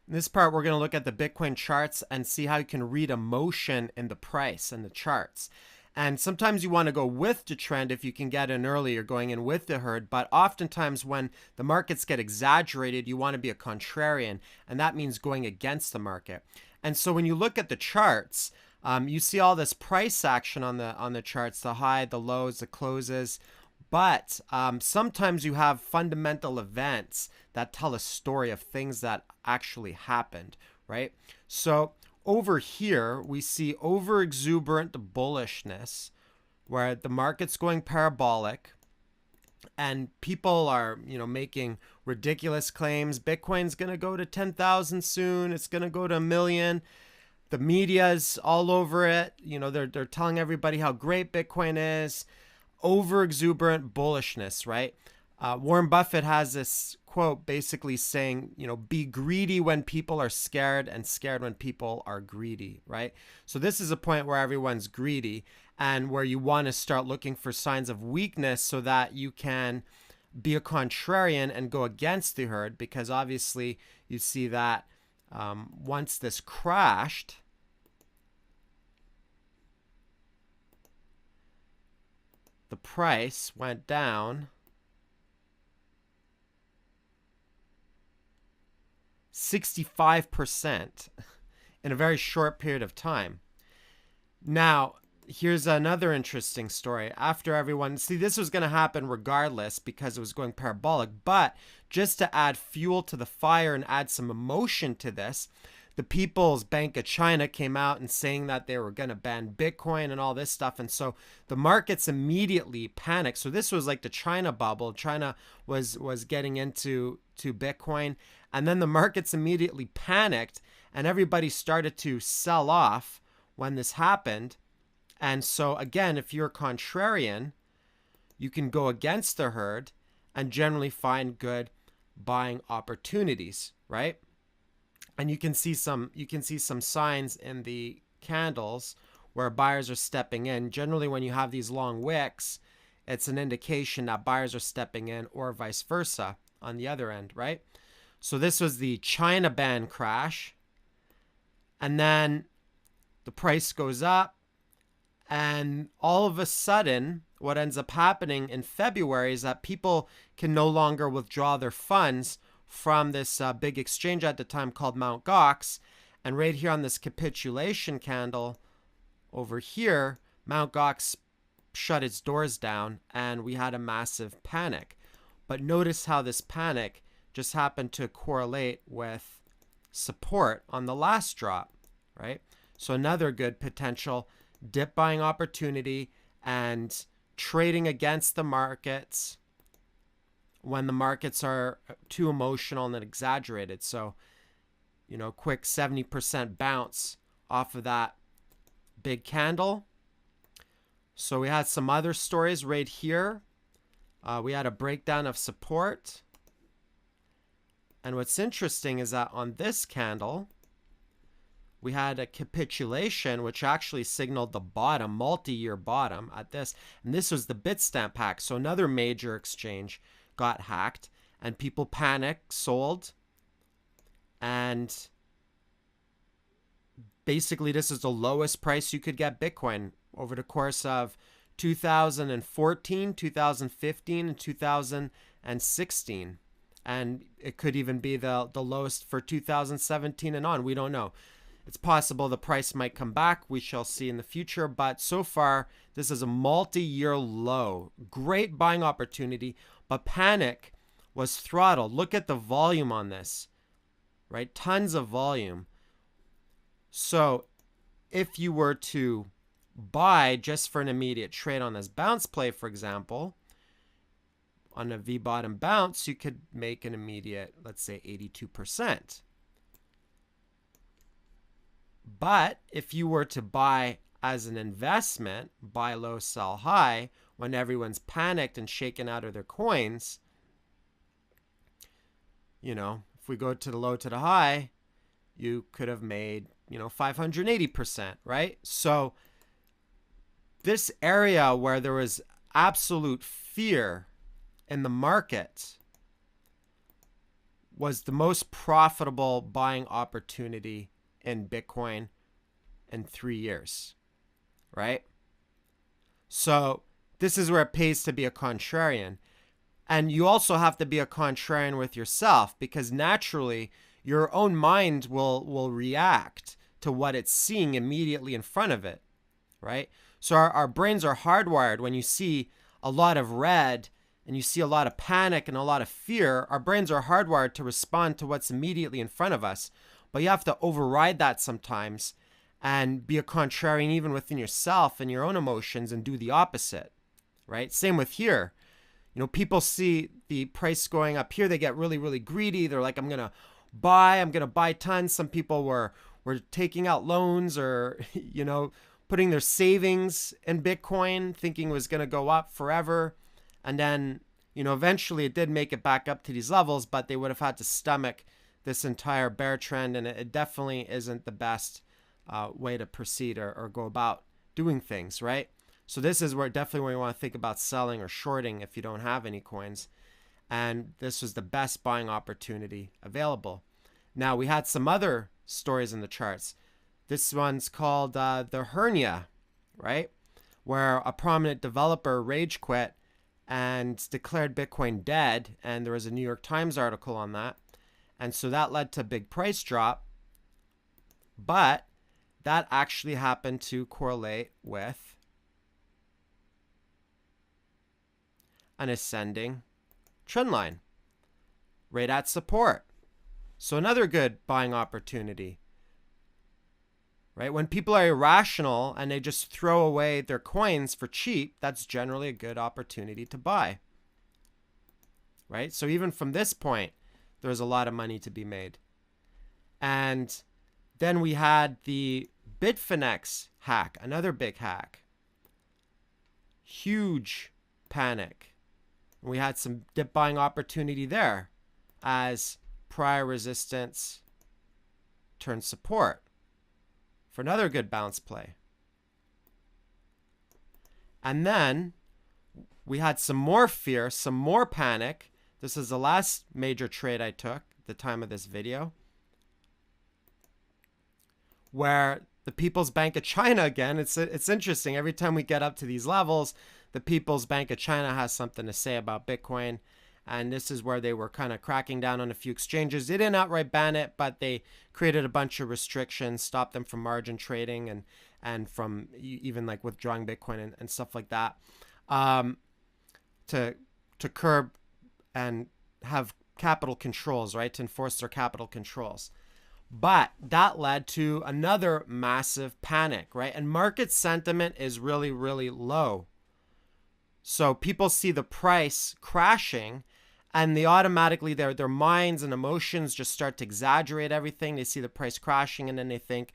In this part, we're going to look at the Bitcoin charts and see how you can read emotion in the price and the charts. And sometimes you want to go with the trend if you can get in early, you're going in with the herd. But oftentimes, when the markets get exaggerated, you want to be a contrarian, and that means going against the market. And so when you look at the charts, you see all this price action on the charts, the high, the lows, the closes. But sometimes you have fundamental events that tell a story of things that actually happened, right? So over here, we see over exuberant bullishness where the market's going parabolic and people are, making ridiculous claims. Bitcoin's going to go to 10,000 soon. It's going to go to a million. The media's all over it. They're telling everybody how great Bitcoin is. Over exuberant bullishness, right? Warren Buffett has this quote basically saying, be greedy when people are scared and scared when people are greedy, right? So this is a point where everyone's greedy and where you want to start looking for signs of weakness so that you can be a contrarian and go against the herd, because obviously you see that once this crashed, the price went down 65% in a very short period of time. Now, here's another interesting story. After everyone, see, this was going to happen regardless because it was going parabolic, but just to add fuel to the fire and add some emotion to this, the People's Bank of China came out and saying that they were going to ban Bitcoin and all this stuff. And so the markets immediately panicked. So this was like the China bubble. China was getting into Bitcoin. And then the markets immediately panicked and everybody started to sell off when this happened. And so again, if you're a contrarian, you can go against the herd and generally find good buying opportunities, right? And you can see some signs in the candles where buyers are stepping in. Generally, when you have these long wicks, it's an indication that buyers are stepping in, or vice versa on the other end, right? So this was the China ban crash. And then the price goes up. And all of a sudden, what ends up happening in February is that people can no longer withdraw their funds from this big exchange at the time called Mt. Gox. And right here on this capitulation candle over here, Mt. Gox shut its doors down and we had a massive panic. But notice how this panic just happened to correlate with support on the last drop, right? So another good potential dip buying opportunity and trading against the markets when the markets are too emotional and exaggerated. So, quick 70% bounce off of that big candle. So we had some other stories right here. We had a breakdown of support. And what's interesting is that on this candle, we had a capitulation, which actually signaled the bottom, multi-year bottom at this. And this was the Bitstamp hack. So another major exchange got hacked and people panicked, sold. And basically, this is the lowest price you could get Bitcoin over the course of 2014, 2015, and 2016. And it could even be the lowest for 2017 and on. We don't know. It's possible the price might come back. We shall see in the future. But so far, this is a multi-year low. Great buying opportunity, but panic was throttled. Look at the volume on this, right? Tons of volume. So if you were to buy just for an immediate trade on this bounce play, for example, on a V-bottom bounce, you could make an immediate, let's say 82%. But if you were to buy as an investment, buy low, sell high, when everyone's panicked and shaken out of their coins, if we go to the low to the high, you could have made, 580%, right? So this area where there was absolute fear in the market, was the most profitable buying opportunity in Bitcoin in 3 years, right? So this is where it pays to be a contrarian. And you also have to be a contrarian with yourself, because naturally your own mind will react to what it's seeing immediately in front of it, right? So our brains are hardwired. When you see a lot of red and you see a lot of panic and a lot of fear, our brains are hardwired to respond to what's immediately in front of us. But you have to override that sometimes and be a contrarian even within yourself and your own emotions and do the opposite, right? Same with here. You know, people see the price going up here, they get really, really greedy. They're like, I'm gonna buy tons. Some people were taking out loans or, you know, putting their savings in Bitcoin, thinking it was gonna go up forever. And then, you know, eventually it did make it back up to these levels, but they would have had to stomach this entire bear trend. And it definitely isn't the best way to proceed or go about doing things, right? So this is definitely where you want to think about selling or shorting if you don't have any coins. And this was the best buying opportunity available. Now, we had some other stories in the charts. This one's called the hernia, right? Where a prominent developer rage quit and declared Bitcoin dead. And there was a New York Times article on that. And so that led to a big price drop. But that actually happened to correlate with an ascending trend line right at support. So another good buying opportunity, right? When people are irrational and they just throw away their coins for cheap, that's generally a good opportunity to buy, right? So even from this point, there's a lot of money to be made. And then we had the Bitfinex hack, another big hack. Huge panic. We had some dip buying opportunity there as prior resistance turned support for another good bounce play. And then we had some more fear, some more panic. This is the last major trade I took at the time of this video, where the People's Bank of China, again, it's interesting. Every time we get up to these levels, the People's Bank of China has something to say about Bitcoin. And this is where they were kind of cracking down on a few exchanges. They didn't outright ban it, but they created a bunch of restrictions, stopped them from margin trading and from even like withdrawing Bitcoin and stuff like that, to curb and have capital controls, right? To enforce their capital controls. But that led to another massive panic, right? And market sentiment is really, really low. So people see the price crashing and they automatically, their minds and emotions just start to exaggerate everything. They see the price crashing and then they think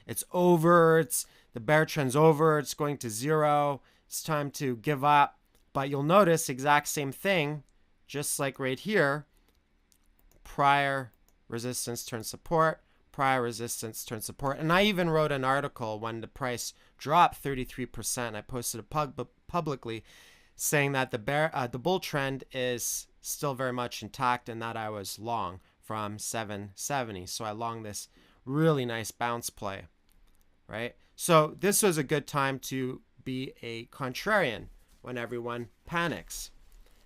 it's over. The bear trend's over. It's going to zero. It's time to give up. But you'll notice exact same thing, just like right here. Prior resistance turns support, prior resistance turns support. And I even wrote an article when the price dropped 33%. I posted it publicly saying that the bull trend is still very much intact and that I was long from 770. So I longed this really nice bounce play, right? So this was a good time to be a contrarian when everyone panics.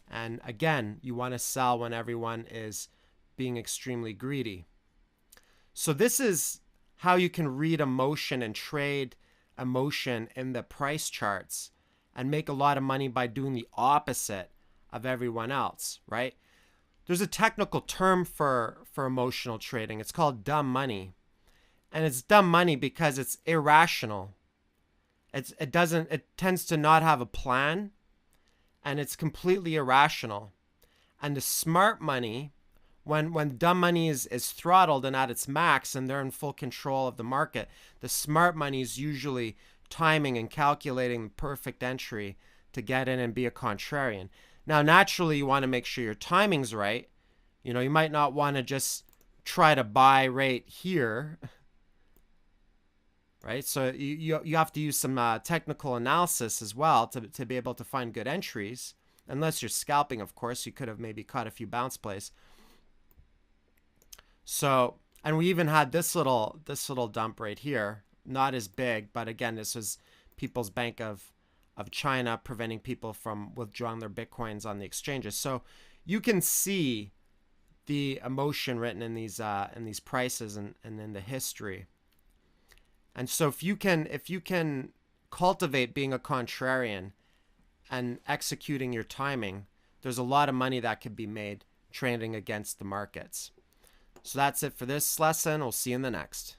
And again, you want to sell when everyone is being extremely greedy. So this is how you can read emotion and trade emotion in the price charts and make a lot of money by doing the opposite of everyone else, right? There's a technical term for emotional trading. It's called dumb money. And it's dumb money because it's irrational. It tends to not have a plan, and it's completely irrational. And the smart money, when dumb money is throttled and at its max and they're in full control of the market, the smart money is usually timing and calculating the perfect entry to get in and be a contrarian. Now, naturally, you want to make sure your timing's right. You know, you might not want to just try to buy right here, right? So you have to use some technical analysis as well to be able to find good entries. Unless you're scalping, of course, you could have maybe caught a few bounce plays. So, and we even had this little dump right here, not as big, but again, this was People's Bank of China preventing people from withdrawing their bitcoins on the exchanges. So you can see the emotion written in these prices and in the history. And so if you can cultivate being a contrarian and executing your timing, there's a lot of money that could be made trading against the markets. So that's it for this lesson. We'll see you in the next.